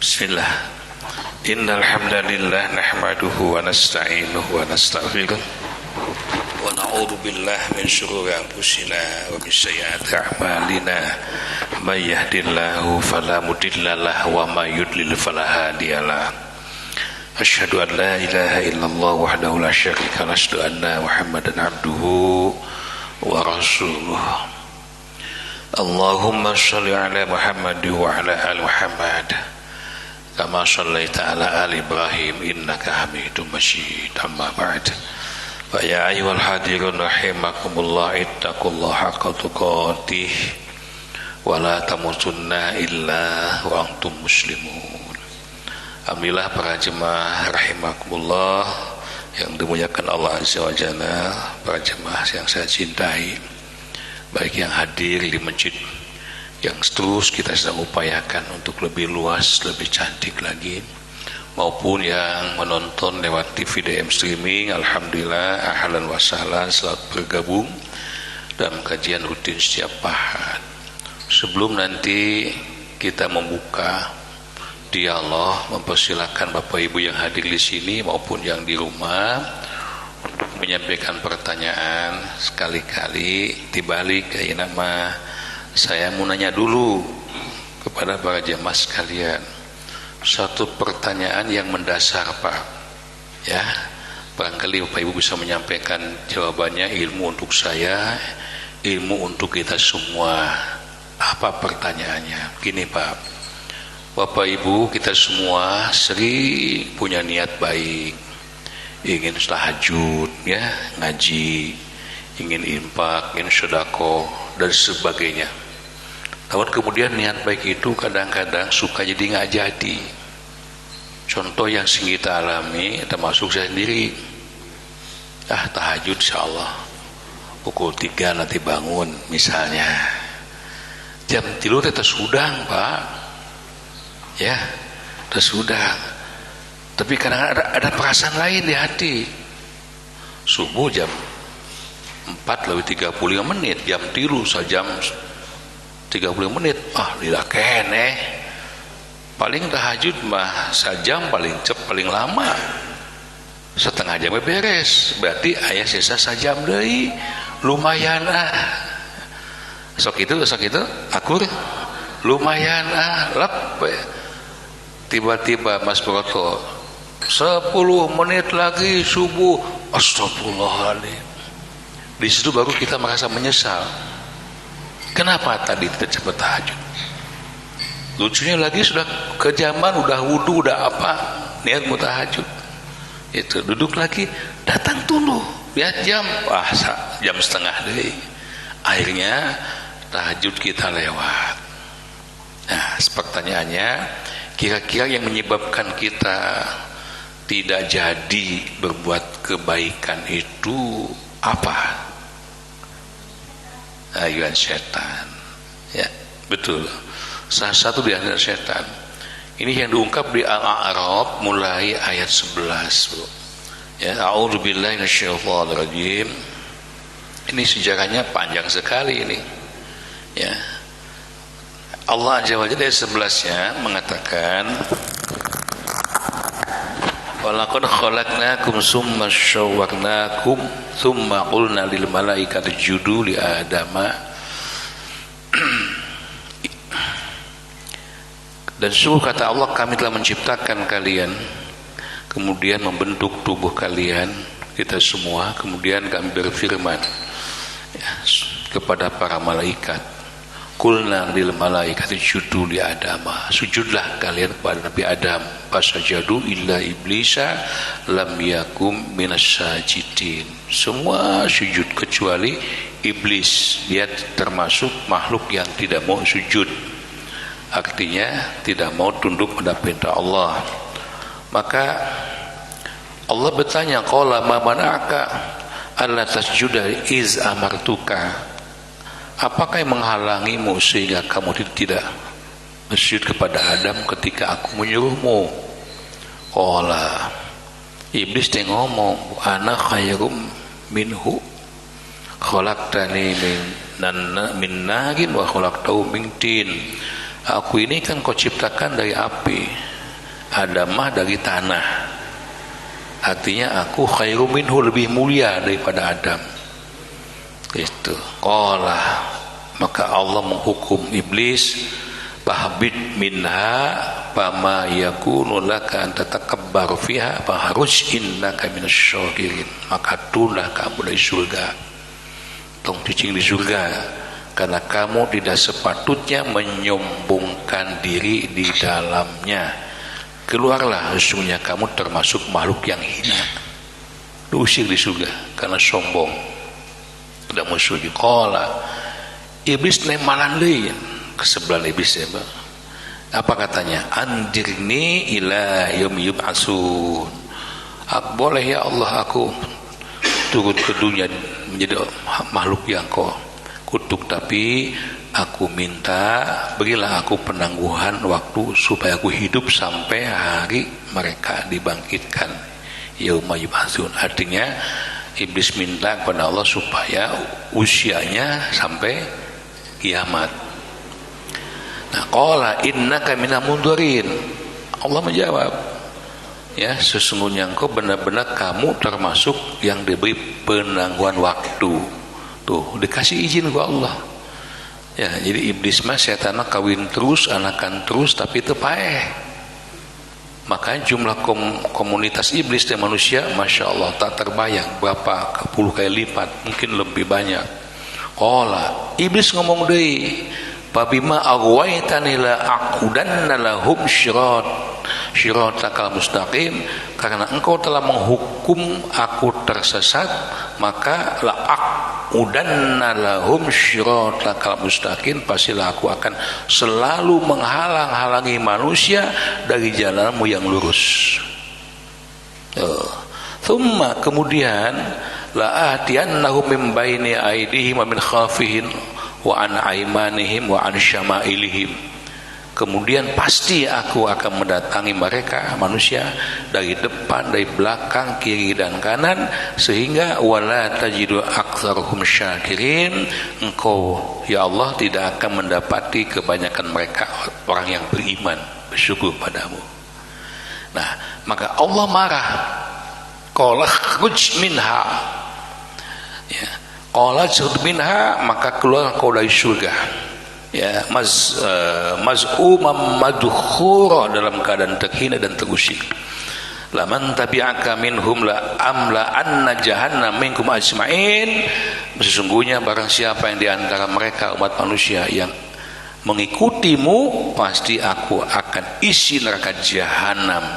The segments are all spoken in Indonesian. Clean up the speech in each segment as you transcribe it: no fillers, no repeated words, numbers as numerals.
Bismillah. Innal hamdalillah nahmaduhu wa nasta'inuhu wa nastaghfiruh wa na'udzu billahi min shururi anfusina wa min sayyiati a'malina. May yahdihillahu fala mudilla lahu wa may yudlil fala hadiyalah. Asyhadu an la ilaha illallah wahdahu la syarika lahu wa asyhadu anna Muhammadan abduhu wa rasuluh. Allahumma shalli ala Muhammad wa ala ali Muhammad kama shallaita ala ali Ibrahim innaka Hamidum Majid. Amma ba'd. Fa ya ayyuhal hadirun rahimakumullah ittaqullaha haqqa tuqatih wa la tamutunna illa wa antum muslimun. Alhamdulillah para jemaah rahimakumullah yang dimuliakan Allah Azza wa Jalla, para jemaah yang saya cintai, baik yang hadir di masjid yang terus kita sedang upayakan untuk lebih luas, lebih cantik lagi, maupun yang menonton lewat TV DM streaming. Alhamdulillah, ahlan wa sahlan, selamat bergabung dalam kajian rutin setiap Ahad. Sebelum nanti kita membuka dialog, mempersilakan Bapak Ibu yang hadir di sini maupun yang di rumah untuk menyampaikan pertanyaan. Sekali-kali dibalik kayak nama saya mau nanya dulu kepada para jemaah sekalian satu pertanyaan yang mendasar, Pak, ya, barangkali Bapak Ibu bisa menyampaikan jawabannya. Ilmu untuk saya, ilmu untuk kita semua. Apa pertanyaannya? Gini, Pak, Bapak Ibu, kita semua sering punya niat baik, ingin tahajud, ya, ngaji, ingin infak, ingin sedekah dan sebagainya. Namun kemudian niat baik itu kadang-kadang suka jadi nggak jadi. Contoh yang sering kita alami, termasuk saya sendiri. Tahajud insyaallah pukul 3 nanti bangun misalnya. Jam 3 tetap sudang, Pak. Ya, tersudah. Tapi kadang ada perasaan lain di hati. Subuh jam 4 lebih 35 menit, jam 3 sejam 30 menit. Tidak kene. Paling tahajud mah sejam paling cepat, paling lama setengah jam beres. Berarti ayah sisa sejam deui. Lumayan Sok itu akur lumayan lep. Tiba-tiba Mas Broto 10 menit lagi subuh. Astagfirullahaladzim. Di situ baru kita merasa menyesal. Kenapa tadi tidak cepat tahajud? Lucunya lagi sudah kejaman, udah wudu, udah apa, niat mau tahajud. Itu duduk lagi, datang dulu, lihat jam, jam setengah deh. Akhirnya tahajud kita lewat. Nah, pertanyaannya, kira-kira yang menyebabkan kita tidak jadi berbuat kebaikan itu apa? Ayuan setan. Ya, betul. Salah satu di antara setan. Ini yang diungkap di Al-A'raf mulai ayat 11, Bro. Ya, a'udzubillahi minasyaitonirrajim. Ini sejarahnya panjang sekali ini. Ya. Allah Azza wa Jalla ayat 11-nya mengatakan, walaqad khalaqnakum summa syawwarnakum summa qulna lil malaikati isjudu li adama. Dan sungguh kata Allah, kami telah menciptakan kalian, kemudian membentuk tubuh kalian, kita semua, kemudian kami berfirman kepada para malaikat, qulna lil malaikati isjudu li adama, sujudlah kalian kepada Nabi Adam. Fasajadu illa iblisa lam yakum minasyajidin. Semua sujud kecuali iblis, dia termasuk makhluk yang tidak mau sujud, artinya tidak mau tunduk pada perintah Allah. Maka Allah bertanya, qala ma mana'aka alla tasjuda iz amartuka, apakah yang menghalangimu sehingga kamu tidak bersujud kepada Adam ketika aku menyuruhmu? Qala, iblis dia ngomong, ana khairum minhu khalaqtani min narin wa khalaqtahu min tin. Aku ini kan kau ciptakan dari api, Adam mah dari tanah, artinya aku khairu minhu, lebih mulia daripada Adam. Itu qala, maka Allah menghukum iblis, fahbit minha fama yakunu laka an tatakabbar fiha faharuj innaka minasyakirin. Maka turunlah kamu dari surga, tong cicing di surga, karena kamu tidak sepatutnya menyombongkan diri di dalamnya. Keluarlah, sesungguhnya kamu termasuk makhluk yang hina. Diusir di surga karena sombong, tidak mau sujud. Qala, iblis nemalan deui ke sebelah iblis ya, apa katanya? Andirni ila yaumi yub'atsun. Boleh ya Allah aku turun ke dunia menjadi makhluk yang kau kutuk, tapi aku minta berilah aku penangguhan waktu supaya aku hidup sampai hari mereka dibangkitkan, yauma yub'atsun. Artinya iblis minta kepada Allah supaya usianya sampai kiamat. Nah, qala innaka minal mundzirin. Allah menjawab, ya, sesungguhnya engkau benar-benar kamu termasuk yang diberi penangguhan waktu. Tuh, dikasih izin ke Allah. Ya, jadi iblis mah setan kawin terus, anakan terus, tapi itu paeh. Makanya jumlah komunitas iblis dan manusia, masya Allah, tak terbayang berapa puluh kali lipat, mungkin lebih banyak. Qala, iblis ngomong deui, fabima aghwaytani la aqudanna lahum syiratakal mustaqim. Karena engkau telah menghukum aku tersesat, maka la aqudanna lahum syiratakal mustaqim, pastilah aku akan selalu menghalang-halangi manusia dari jalanmu yang lurus. Thumma, kemudian la atiyannahum min baini aydihim wa min khalfihim wa an aimanihim wa an syama'ilihim. Kemudian pasti aku akan mendatangi mereka manusia dari depan, dari belakang, kiri dan kanan, sehingga wala tajidu aktsarhum syakirin. Engkau ya Allah tidak akan mendapati kebanyakan mereka orang yang beriman, bersyukur padamu. Nah, maka Allah marah. Qala khruj minha, ya, qala khruj minha, maka keluar kau dari surga, ya, maz'umam madkhura, dalam keadaan terhina dan terusik. Laman tabi'aka minhum la amla anna jahannam minkum ajma'in. Sesungguhnya barang siapa yang di antara mereka umat manusia yang mengikutimu, pasti aku akan isi neraka jahanam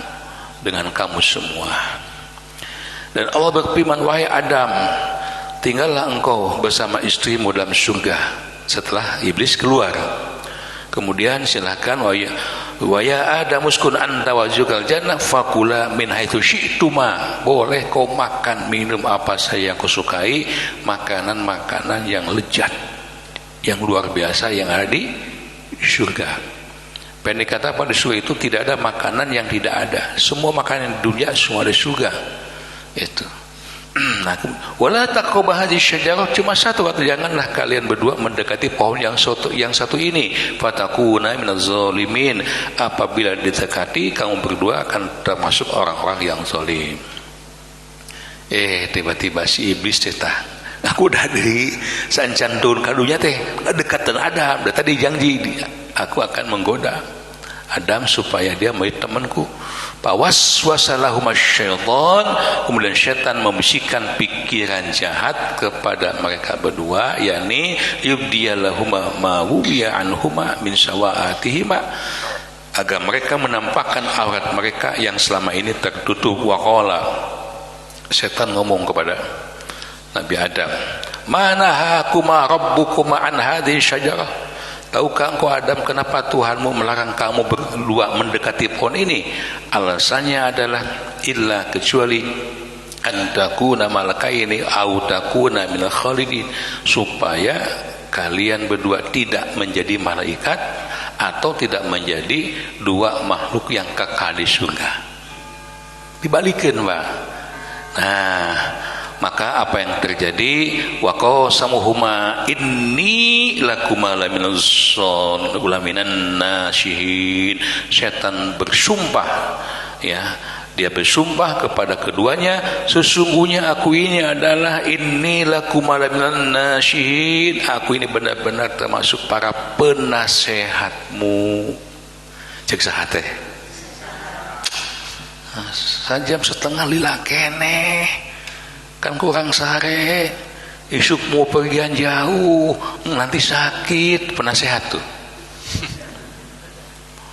dengan kamu semua. Dan Allah berfirman, wahai Adam, tinggallah engkau bersama istrimu dalam surga. Setelah iblis keluar, kemudian silakan wa ya Adam uskun anta wa zawjukal jannah fakula min haitsu syi'tuma. Boleh kau makan minum apa saja yang kau sukai, makanan-makanan yang lezat, yang luar biasa yang ada di surga. Pendek kata, pada surga itu tidak ada makanan yang tidak ada. Semua makanan di dunia semua ada surga. Itu. Nah, wala taqrabu hadhihi syajarah, cuma satu kata, janganlah kalian berdua mendekati pohon yang satu ini, fatakuna minaz zalimin. Apabila didekati, kamu berdua akan termasuk orang-orang yang zalim. Tiba-tiba si iblis tetah, aku udah dari sancan turun kadunya teh dekat dan Adam, dan tadi janji aku akan menggoda Adam supaya dia menjadi temanku. Fawaswasalahum asyaitan, kemudian syaitan membisikkan pikiran jahat kepada mereka berdua, yakni yubdiyalahum ma wubiya anhuma min sawaatihima, agar mereka menampakkan aurat mereka yang selama ini tertutup. Waqala, syaitan ngomong kepada Nabi Adam, manahakuma rabbukuma an hadhihi syajarah. Tahukah engkau Adam, kenapa Tuhanmu melarang kamu berdua mendekati pohon ini? Alasannya adalah illa, kecuali antakuna malakaini au takuna minal khalidin, supaya kalian berdua tidak menjadi malaikat atau tidak menjadi dua makhluk yang kekal di surga. Dibalikin, Pak. Nah, Maka apa yang terjadi? Wa qasamuhuma inni lakuma laminan nasyihin. Setan bersumpah, ya, dia bersumpah kepada keduanya, sesungguhnya aku ini adalah inni lakuma laminan nasyihin, aku ini benar-benar termasuk para penasehatmu. Cek sahate sajam setengah lila kene kan kurang sare, isuk mau pergian jauh nanti sakit, penasehat tuh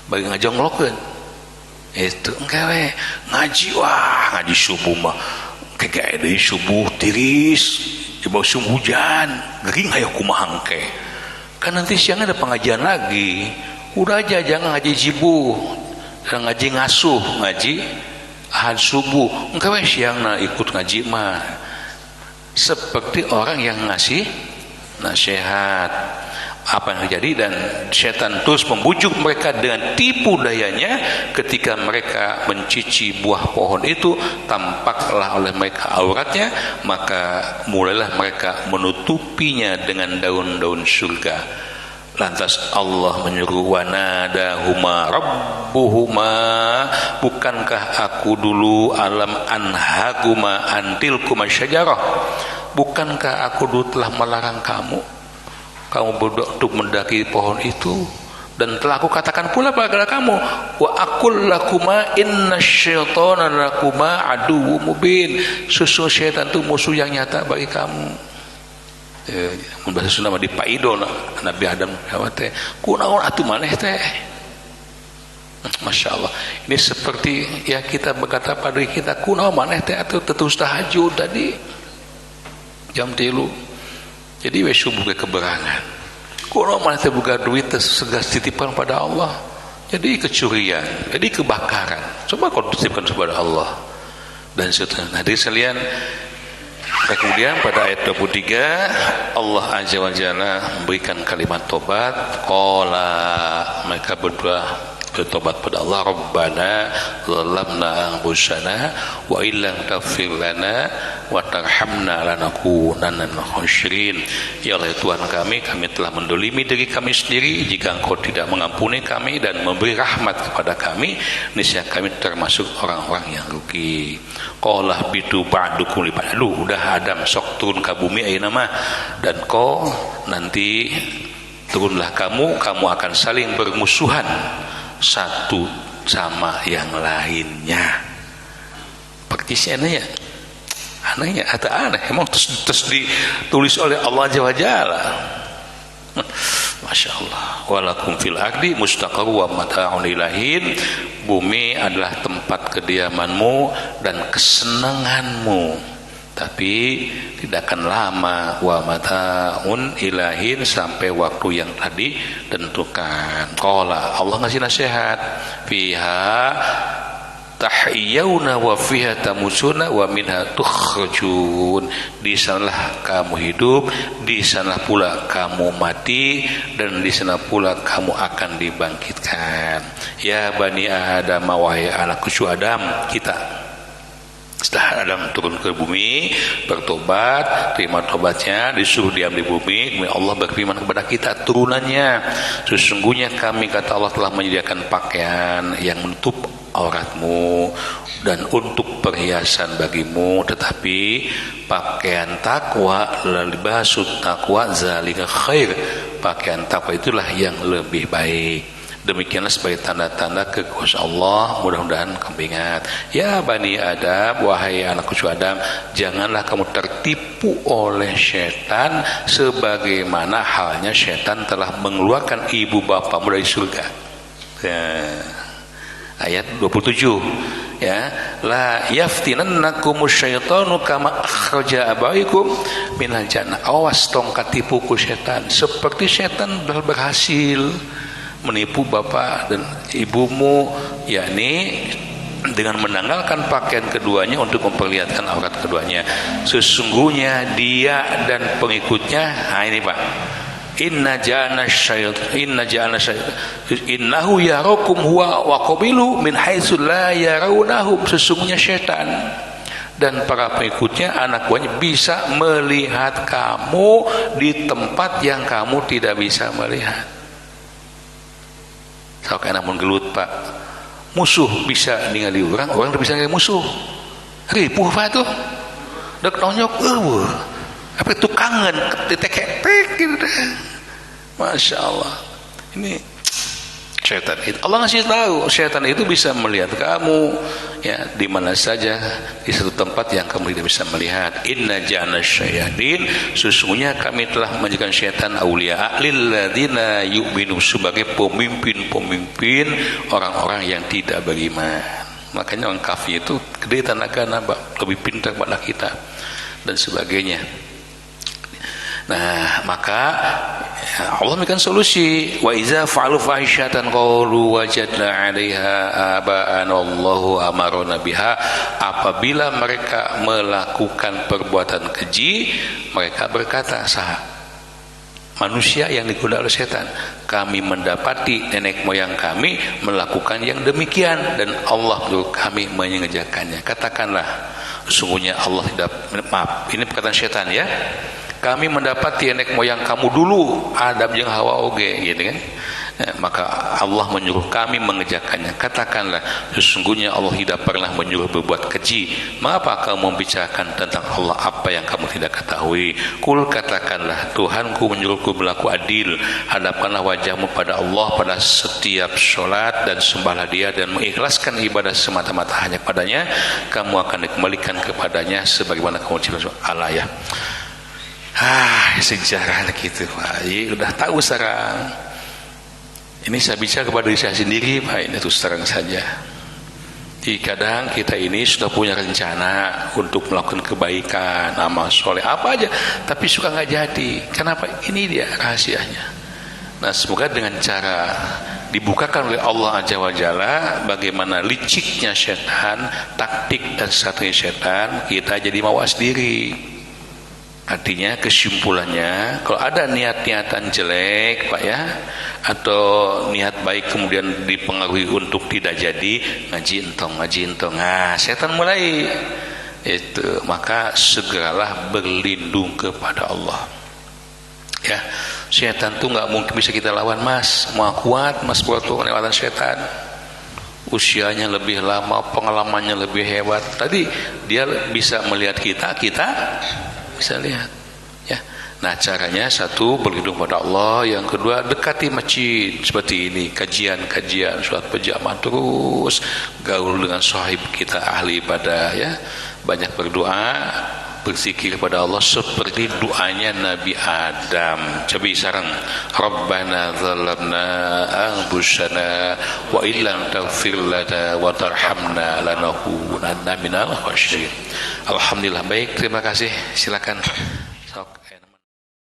bagi ngajonglokeun itu engke ngaji, wah ngaji subuh mah kayak deui subuh tiris di musim hujan gering hayo kumaha engke kan nanti siang ada pengajian lagi, udah aja jangan ngaji subuh dan ngaji ngasuh, ngaji ahad subuh engke we siangna ikut ngaji mah seperti orang yang ngasih nasihat. Apa yang terjadi? Dan setan terus membujuk mereka dengan tipu dayanya. Ketika mereka mencici buah pohon itu, tampaklah oleh mereka auratnya, maka mulailah mereka menutupinya dengan daun-daun surga. Lantas Allah menyuruh, wanadahuma rabbuhuma, bukankah aku dulu alam anhaguma antilkuma syajarah, bukankah aku dulu telah melarang kamu berdua untuk mendaki pohon itu, dan telah aku katakan pula pada kamu, wa aqul lakuma innasyaitana lakuma aduwwum mubin, sesungguhnya syaitan itu musuh yang nyata bagi kamu. Bahasa Sunda mah dipaido Nabi Adam teh kunaon atuh maneh teh. Masya Allah, ini seperti ya kita berkata pada diri kita, kunaon maneh teh atuh tetus tahajud tadi jam 3 jadi we subuh ke keberangan, kunaon maneh teh boga duit segas titipan pada Allah jadi kecurian, jadi kebakaran, coba kau titipkan kepada Allah dan seterusnya. Hadirin sekalian, kemudian pada ayat 23 Allah Azza wa Jalla memberikan kalimat tobat. Qala, mereka berdua bertobat pada Allah, Rabbana zalamna anfusana wa illam taghfir lana wa tarhamna lanakunanna minal khasirin. Ya Allah Tuhan kami telah mendolimi diri kami sendiri, jika Engkau tidak mengampuni kami dan memberi rahmat kepada kami, niscaya kami termasuk orang-orang yang rugi. Qala bitu ba'dukum li ba'd, udah Adam sok turun ke bumi ayeuna mah, dan kau nanti turunlah kamu akan saling bermusuhan satu sama yang lainnya. Praktisnya anehnya atau aneh emang terus ditulis oleh Allah Azza wa Jalla. Masya Allah. Walakum fil ardi mustaqarru wa mata'un ilahin, bumi adalah tempat kediamanmu dan kesenanganmu, tapi tidak akan lama. Wa mata'un ilahin, sampai waktu yang tadi tentukan. Qala, Allah ngasih nasihat, fiha tahyawna wa fiha tamusuna wa minha tukhrajun, di sanalah kamu hidup, di sana pula kamu mati, dan di sana pula kamu akan dibangkitkan. Ya bani Adam, wahai anak cucu Adam, kita setelah Adam turun ke bumi, bertobat, terima tobatnya, disuruh diam di bumi, kemudian Allah berfirman kepada kita turunannya, sesungguhnya kami, kata Allah, telah menyediakan pakaian yang menutup auratmu dan untuk perhiasan bagimu, tetapi pakaian takwa, libasut takwa zalika khair, pakaian takwa itulah yang lebih baik. Demikianlah sebagai tanda-tanda kekuasaan Allah. Mudah-mudahan kamu ingat. Ya bani Adam, wahai anak cucu Adam, janganlah kamu tertipu oleh setan sebagaimana halnya setan telah mengeluarkan ibu bapamu dari surga. Ayat 27, ya, la yaftinannakumus syaitanu kama akhraja abaikum minal jannah. Awas tong katipu ku setan, seperti setan berhasil menipu bapak dan ibumu, yakni dengan menanggalkan pakaian keduanya untuk memperlihatkan aurat keduanya. Sesungguhnya dia dan pengikutnya, nah ini Pak, inna ja'ana innahu yarakum huwa wa qabilu min haitsu la yarawnahum, sesungguhnya setan dan para pengikutnya, anak buahnya bisa melihat kamu di tempat yang kamu tidak bisa melihat. Kalau kena mun gelut Pak, musuh bisa ningali orang, orang bisa ningali musuh. Ripuh Pak tuh, dek nonyok, apa itu kangen, ketek gitu deh. Masya Allah, ini setan itu Allah ngasih tahu, setan itu bisa melihat kamu ya di mana saja, di satu tempat yang kamu tidak bisa melihat. Inna ja'alna syayatin, sesungguhnya kami telah menjadikan setan aulia lil ladzina yu'minu, sebagai pemimpin-pemimpin orang-orang yang tidak beriman. Makanya orang kafir itu gede tenaga nambah, lebih pintar pada kita dan sebagainya. Nah, maka ya, Allah memberikan solusi. Wa iza fa'alu fahishatan qalu wajadna 'alaiha aba'ana Allahu amarna biha. Apabila mereka melakukan perbuatan keji, mereka berkata, manusia yang digoda oleh setan, kami mendapati nenek moyang kami melakukan yang demikian dan Allah menyuruh kami mengerjakannya. Katakanlah, sesungguhnya Allah tidak, maaf, ini perkataan setan ya, kami mendapati nenek moyang kamu dulu Adam jeung Hawa oge, gitu kan. Maka Allah menyuruh kami mengerjakannya. Katakanlah, sesungguhnya Allah tidak pernah menyuruh berbuat keji. Mengapa kamu membicarakan tentang Allah apa yang kamu tidak ketahui? Kul, katakanlah, Tuhanku menyuruhku berlaku adil. Hadapkanlah wajahmu pada Allah pada setiap sholat dan sembahlah Dia dan mengikhlaskan ibadah semata-mata hanya padanya. Kamu akan dikembalikan kepadanya sebagaimana kamu ciptakan Allah ya. Sejarah gitu Pak, udah tahu sekarang. Ini saya bicara kepada diri saya sendiri Pak, ini terus terang saja. Jadi kadang kita ini sudah punya rencana untuk melakukan kebaikan, amal soleh apa aja, tapi suka nggak jadi. Kenapa? Ini dia rahasianya. Nah, semoga dengan cara dibukakan oleh Allah Azza wa Jalla bagaimana liciknya setan, taktik dan strategi setan, kita jadi mawas diri. Artinya kesimpulannya, kalau ada niat-niatan jelek Pak ya, atau niat baik kemudian dipengaruhi untuk tidak jadi, ngaji entong. Nah, setan mulai itu, maka segeralah berlindung kepada Allah. Ya, setan tuh nggak mungkin bisa kita lawan Mas. Mau kuat Mas buat tuh lewatan setan. Usianya lebih lama, pengalamannya lebih hebat. Tadi dia bisa melihat kita bisa lihat ya. Nah, caranya satu, berlindung pada Allah. Yang kedua, dekati masjid seperti ini, kajian sholat berjamaah, terus gaul dengan sahib kita ahli ibadah ya, banyak berdoa, berzikir kepada Allah seperti doanya Nabi Adam. Coba sareng, Rabbana zalamna anfusana wa illam taghfir lana wa tarhamna lanakunanna minal khasirin. Alhamdulillah, baik, terima kasih, silakan.